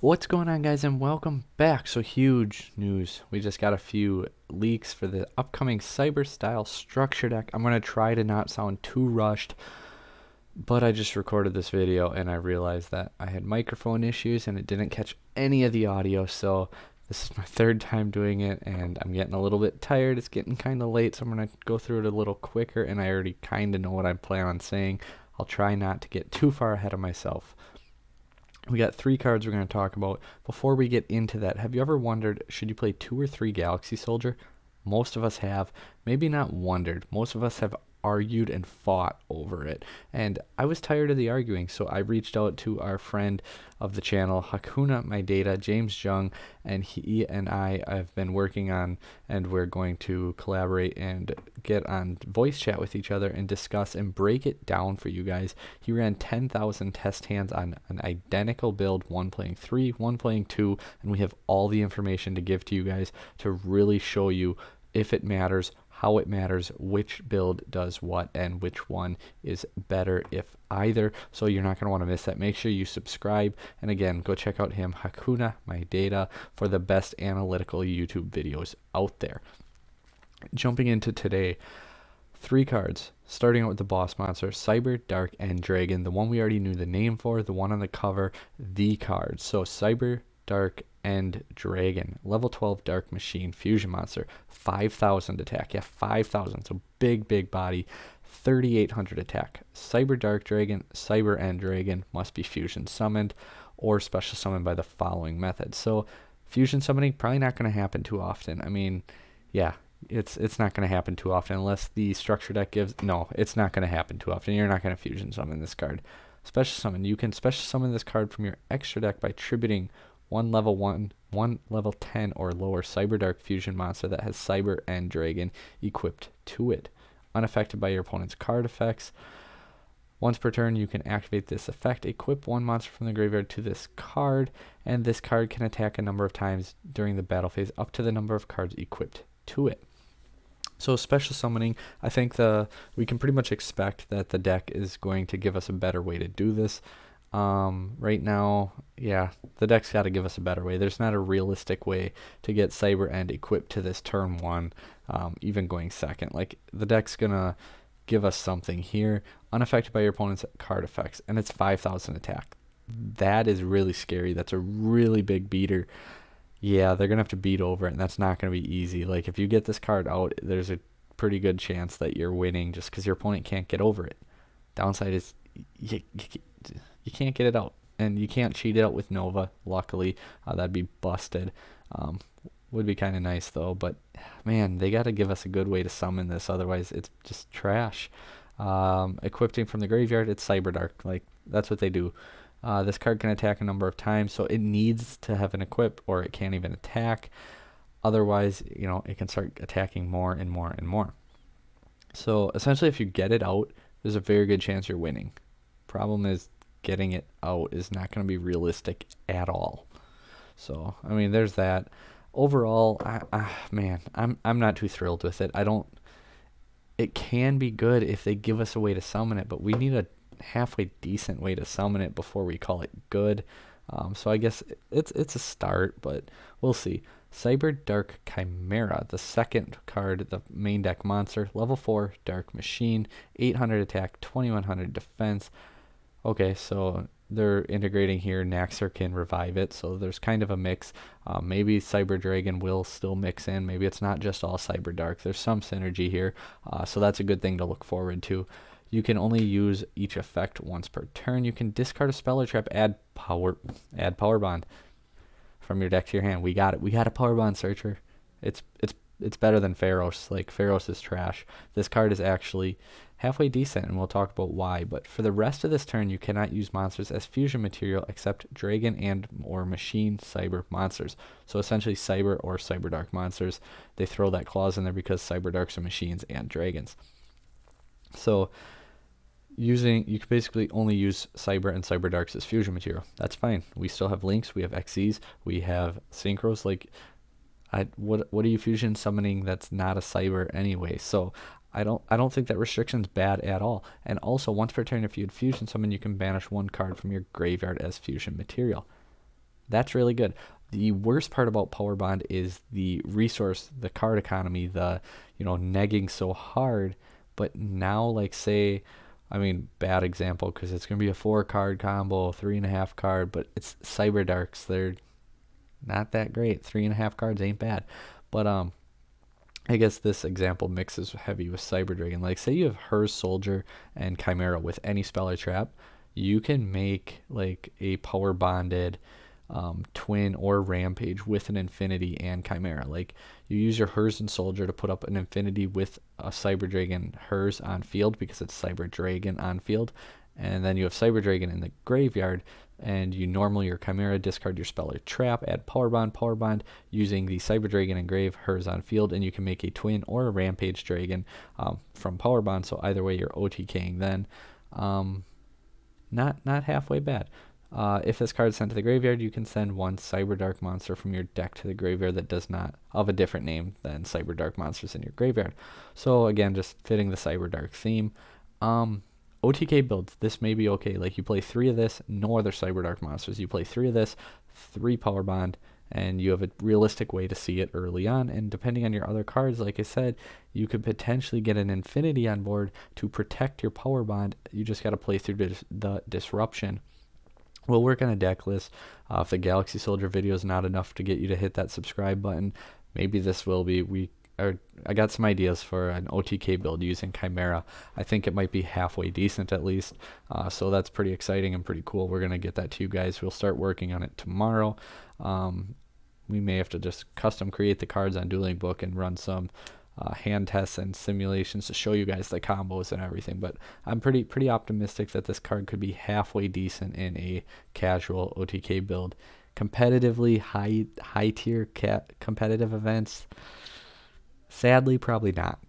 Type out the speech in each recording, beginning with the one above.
What's going on, guys, and welcome back. So, huge news. We just got a few leaks for the upcoming Cyber style structure deck. I'm going to try to not sound too rushed, but I just recorded this video and I realized that I had microphone issues and it didn't catch any of the audio. So, this is my third time doing it and I'm getting a little bit tired. It's getting kind of late, so I'm going to go through it a little quicker, and I already kind of know what I plan on saying. I'll try not to get too far ahead of myself. We got 3 cards we're going to talk about. Before we get into that, have you ever wondered, should you play 2 or 3 Galaxy Soldier? Most of us have. Maybe not wondered. Most of us have argued and fought over it. And I was tired of the arguing, so I reached out to our friend of the channel, Hakuna My Data, James Jung, and he and I have been working on, and we're going to collaborate and get on voice chat with each other and discuss and break it down for you guys. He ran 10,000 test hands on an identical build, one playing 3, one playing 2, and we have all the information to give to you guys to really show you if it matters, how it matters, which build does what, and which one is better, if either. So you're not going to want to miss that. Make sure you subscribe, and again, go check out him, Hakuna My Data, for the best analytical YouTube videos out there. Jumping into today, 3 cards, starting out with the boss monster, Cyber, Dark, and Dragon. The one we already knew the name for, the one on the cover, the card. So Cyber, Dark, and Dragon. Level 12 Dark Machine Fusion Monster. 5,000 attack. Yeah, 5,000. So big body. 3,800 attack. Cyber, Dark, Dragon, Cyber, and Dragon must be fusion summoned or special summoned by the following method. So fusion summoning probably not going to happen too often. I mean, yeah, it's not going to happen too often unless the structure deck gives. No, it's not going to happen too often. You're not going to fusion summon this card. Special summon. You can special summon this card from your extra deck by tributing one level 10 or lower Cyber Dark Fusion monster that has Cyber and Dragon equipped to it. Unaffected by your opponent's card effects. Once per turn, you can activate this effect. Equip one monster from the graveyard to this card, and this card can attack a number of times during the battle phase up to the number of cards equipped to it. So special summoning, I think we can pretty much expect that the deck is going to give us a better way to do this. Right now, yeah, the deck's got to give us a better way. There's not a realistic way to get Cyber End equipped to this turn 1, even going second. Like, the deck's gonna give us something here, unaffected by your opponent's card effects, and it's 5,000 attack. That is really scary. That's a really big beater. Yeah, they're gonna have to beat over it, and that's not gonna be easy. Like, if you get this card out, there's a pretty good chance that you're winning just because your opponent can't get over it. Downside is you can't get it out, and you can't cheat it out with Nova. Luckily, that'd be busted. Would be kind of nice though, but man, they got to give us a good way to summon this, otherwise it's just trash. Equipping from the graveyard, it's Cyber Dark. Like, that's what they do. This card can attack a number of times, so it needs to have an equip, or it can't even attack. Otherwise, it can start attacking more and more and more. So essentially, if you get it out, there's a very good chance you're winning. Problem is, getting it out is not going to be realistic at all. So, I mean, there's that. Overall, man, I'm not too thrilled with it. It can be good if they give us a way to summon it, but we need a halfway decent way to summon it before we call it good. So I guess it's a start, but we'll see. Cyber Dark Chimera, the second card, the main deck monster, level 4 Dark Machine, 800 attack, 2100 defense. Okay, so they're integrating here. Naxxer can revive it, so there's kind of a mix. Maybe Cyber Dragon will still mix in. Maybe it's not just all Cyber Dark. There's some synergy here, so that's a good thing to look forward to. You can only use each effect once per turn. You can discard a spell or trap, add power bond from your deck to your hand. We got it. We got a power bond searcher. It's better than Pharos. Like, Pharos is trash. This card is actually halfway decent, and we'll talk about why. But for the rest of this turn, you cannot use monsters as fusion material except Dragon and or Machine Cyber monsters. So essentially Cyber or Cyber Dark monsters. They throw that clause in there because Cyber Darks are machines and dragons. So you can basically only use Cyber and Cyber Darks as fusion material. That's fine. We still have links, we have XEs, we have synchros. Like, what are you fusion summoning that's not a Cyber anyway? So I don't think that restriction's bad at all. And also, once per turn, if you had fusion summon, you can banish one card from your graveyard as fusion material. That's really good. The worst part about Power Bond is the resource, the card economy, the, negging so hard. But now, like, say, I mean, bad example because it's going to be a 4 card combo, 3.5 card, but it's Cyber Darks. They're not that great. 3.5 cards ain't bad. But, I guess this example mixes heavy with Cyber Dragon. Like, say you have Hers Soldier and Chimera with any spell or trap, you can make like a power bonded twin or rampage with an infinity and Chimera. Like, you use your Hers and Soldier to put up an infinity with a Cyber Dragon Hers on field because it's Cyber Dragon on field, and then you have Cyber Dragon in the graveyard, and you normally your Chimera discard your spell or trap, add power bond using the Cyber Dragon engrave Hers on field, and you can make a twin or a rampage dragon from power bond. So either way, you're OTKing then. Not halfway bad. If this card is sent to the graveyard, you can send one Cyber Dark monster from your deck to the graveyard that does not of a different name than Cyber Dark monsters in your graveyard. So again, just fitting the Cyber Dark theme. OTK builds, this may be okay. Like, you play 3 of this, no other Cyber Dark monsters. You play 3 of this, 3 Power Bond, and you have a realistic way to see it early on. And depending on your other cards, like I said, you could potentially get an Infinity on board to protect your Power Bond. You just got to play through the disruption. We'll work on a deck list. If the Galaxy Soldier video is not enough to get you to hit that subscribe button, maybe this will be. I got some ideas for an OTK build using Chimera. I think it might be halfway decent at least. So that's pretty exciting and pretty cool. We're going to get that to you guys. We'll start working on it tomorrow. We may have to just custom create the cards on Dueling Book and run some hand tests and simulations to show you guys the combos and everything. But I'm pretty optimistic that this card could be halfway decent in a casual OTK build. Competitively, high tier competitive events, sadly, probably not.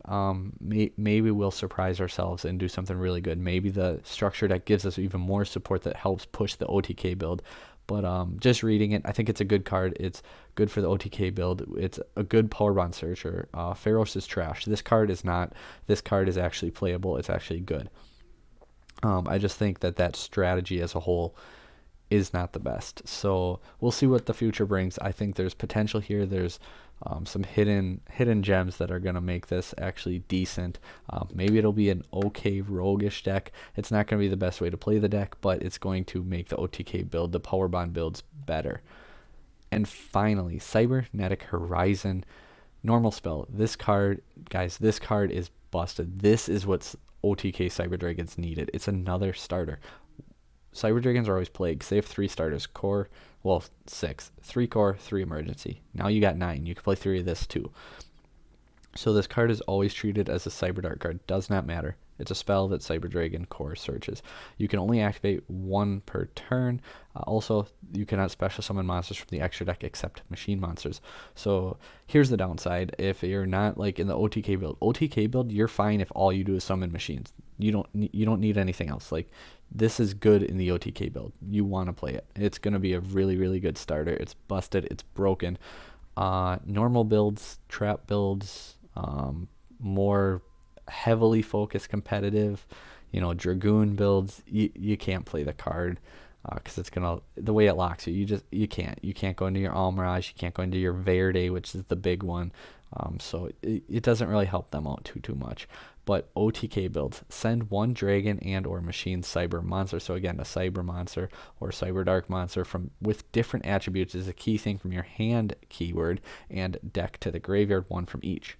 Maybe we'll surprise ourselves and do something really good. Maybe the structure deck gives us even more support that helps push the OTK build. But just reading it, I think it's a good card. It's good for the OTK build. It's a good power bond searcher. Pharos is trash. This card is not. This card is actually playable. It's actually good. I just think that strategy as a whole is not the best. So we'll see what the future brings. I think there's potential here. There's some hidden gems that are going to make this actually decent. Maybe it'll be an okay roguish deck. It's not going to be the best way to play the deck, but it's going to make the OTK build, the power bond builds, better. And finally, Cybernetic Horizon, normal spell. This card, guys, this card is busted. This is what OTK Cyber Dragons needed. It's another starter. Cyber Dragons are always plagues. They have 3 starters. Core, well, 6. 3 core, 3 emergency. Now you got 9. You can play 3 of this too. So this card is always treated as a Cyber Dark card. Does not matter. It's a spell that Cyber Dragon core searches. You can only activate 1 per turn. Also, you cannot special summon monsters from the extra deck except machine monsters. So here's the downside. If you're not like in the OTK build, you're fine if all you do is summon machines. You don't need anything else. Like, this is good in the OTK build. You want to play it. It's going to be a really, really good starter. It's busted. It's broken. Normal builds, trap builds, more heavily focused competitive, Dragoon builds, you can't play the card because it's gonna, the way it locks you, you can't go into your Almirage, you can't go into your Verde, which is the big one. So it doesn't really help them out too much. But OTK builds, send 1 dragon and or machine cyber monster. So again, a cyber monster or cyber dark monster with different attributes is a key thing from your hand keyword, and deck to the graveyard, 1 from each.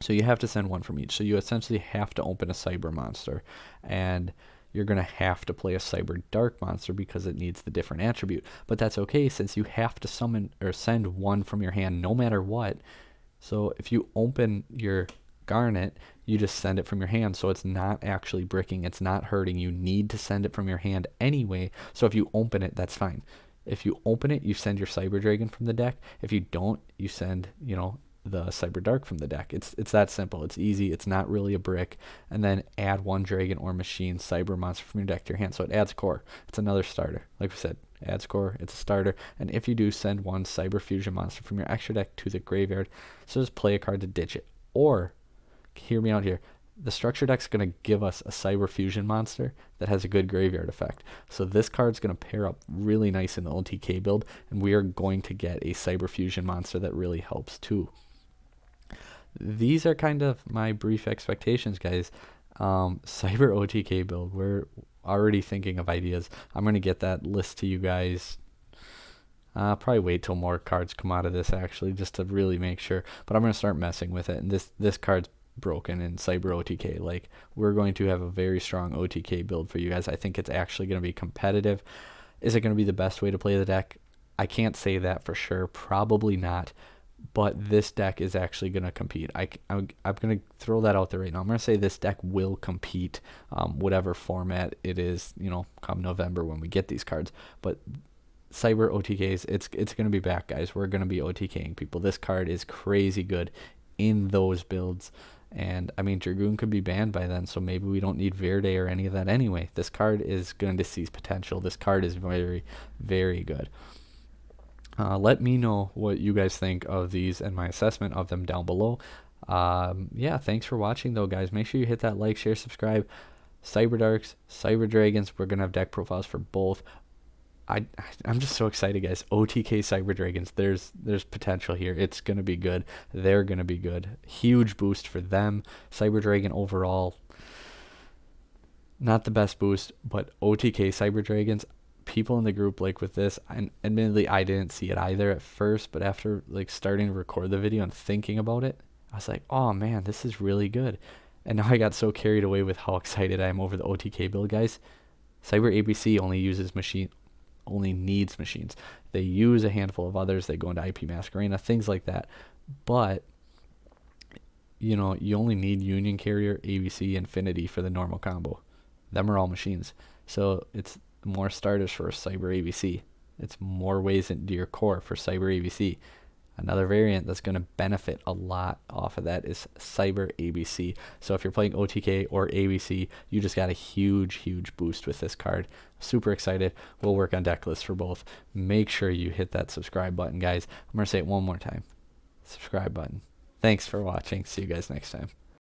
So you have to send 1 from each. So you essentially have to open a cyber monster, and you're going to have to play a cyber dark monster because it needs the different attribute. But that's okay, since you have to summon or send 1 from your hand no matter what. So if you open your Garnet, you just send it from your hand, so it's not actually bricking, it's not hurting. You need to send it from your hand anyway, so if you open it, that's fine. If you open it, you send your Cyber Dragon from the deck. If you don't, you send, the Cyber Dark from the deck. It's that simple. It's easy. It's not really a brick. And then add 1 dragon or machine cyber monster from your deck to your hand. So it adds core. It's another starter. Like we said, adds core. It's a starter. And if you do, send 1 cyber fusion monster from your extra deck to the graveyard. So just play a card to ditch it. Or, hear me out here, the structure deck's going to give us a Cyber Fusion monster that has a good graveyard effect. So this card's going to pair up really nice in the OTK build, and we are going to get a Cyber Fusion monster that really helps too. These are kind of my brief expectations, guys. Cyber OTK build, we're already thinking of ideas. I'm going to get that list to you guys. Probably wait till more cards come out of this, actually, just to really make sure. But I'm going to start messing with it. And this card's broken in Cyber OTK. Like, we're going to have a very strong OTK build for you guys. I think it's actually going to be competitive. Is it going to be the best way to play the deck? I can't say that for sure. Probably not. But this deck is actually going to compete. I'm going to throw that out there right now. I'm going to say this deck will compete, whatever format it is, come November when we get these cards. But Cyber OTKs, it's going to be back, guys. We're going to be OTKing people. This card is crazy good in those builds. And, I mean, Dragoon could be banned by then, so maybe we don't need Verde or any of that anyway. This card is going to seize potential. This card is very, very good. Let me know what you guys think of these and my assessment of them down below. Yeah, thanks for watching, though, guys. Make sure you hit that like, share, subscribe. Cyber Darks, Cyber Dragons, we're going to have deck profiles for both. I'm just so excited, guys. OTK Cyber Dragons, there's potential here. It's going to be good. They're going to be good. Huge boost for them. Cyber Dragon overall, not the best boost, but OTK Cyber Dragons, people in the group, like with this, and admittedly I didn't see it either at first, but after like starting to record the video and thinking about it, I was like, oh man, this is really good. And now I got so carried away with how excited I am over the OTK build, guys. Cyber ABC only needs machines. They use a handful of others. They go into IP Masquerena, things like that. But you only need Union Carrier, ABC, Infinity for the normal combo. Them are all machines. So it's more starters for Cyber ABC. It's more ways into your core for Cyber ABC. Another variant that's going to benefit a lot off of that is Cyber ABC. So if you're playing OTK or ABC, you just got a huge, huge boost with this card. Super excited. We'll work on deck lists for both. Make sure you hit that subscribe button, guys. I'm going to say it one more time. Subscribe button. Thanks for watching. See you guys next time.